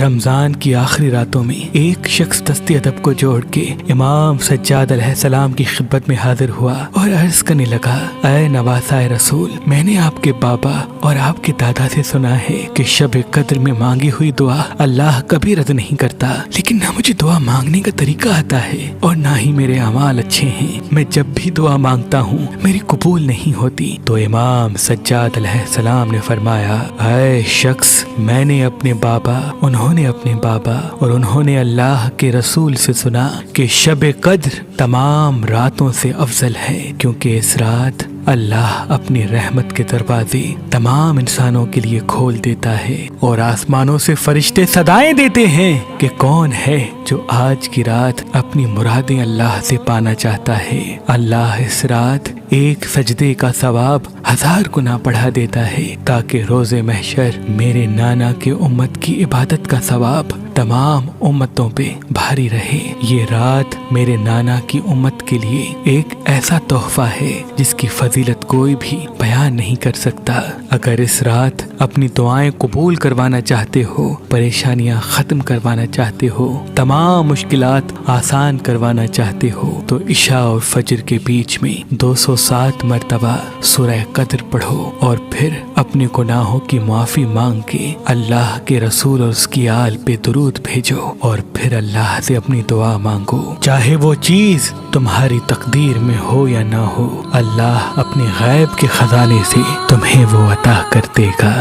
رمضان کی آخری راتوں میں ایک شخص دستی ادب کو جوڑ کے امام سجاد علیہ السلام کی خدمت میں حاضر ہوا اور عرض کرنے لگا، اے نواسائے رسول، میں نے آپ کے بابا اور آپ کے دادا سے سنا ہے کہ شب قدر میں مانگی ہوئی دعا اللہ کبھی رد نہیں کرتا، لیکن نہ مجھے دعا مانگنے کا طریقہ آتا ہے اور نہ ہی میرے اعمال اچھے ہیں۔ میں جب بھی دعا مانگتا ہوں میری قبول نہیں ہوتی۔ تو امام سجاد علیہ السلام نے فرمایا، اے شخص، میں نے اپنے بابا، انہوں نے اپنے بابا اور انہوں نے اللہ کے رسول سے سنا کہ شب قدر تمام راتوں سے افضل ہے، کیونکہ اس رات اللہ اپنی رحمت کے دروازے تمام انسانوں کے لیے کھول دیتا ہے اور آسمانوں سے فرشتے صدائیں دیتے ہیں کہ کون ہے جو آج کی رات اپنی مرادیں اللہ سے پانا چاہتا ہے۔ اللہ اس رات ایک سجدے کا ثواب 1000 گنا بڑھا دیتا ہے تاکہ روز محشر میرے نانا کے امت کی عبادت کا ثواب تمام امتوں پہ بھاری رہے۔ یہ رات میرے نانا کی امت کے لیے ایک ایسا تحفہ ہے جس کی فضیلت کوئی بھی بیان نہیں کر سکتا۔ اگر اس رات اپنی دعائیں قبول کروانا چاہتے ہو، پریشانیاں ختم کروانا چاہتے ہو، تمام مشکلات آسان کروانا چاہتے ہو، تو عشاء اور فجر کے بیچ میں 207 مرتبہ سورہ قدر پڑھو اور پھر اپنے گناہوں کی معافی مانگ کے اللہ کے رسول اور اس کی آل پہ درود بھیجو اور پھر اللہ سے اپنی دعا مانگو، چاہے وہ چیز تمہاری تقدیر میں ہو یا نہ ہو، اللہ اپنے غیب کے خزانے سے تمہیں وہ عطا کر دے گا۔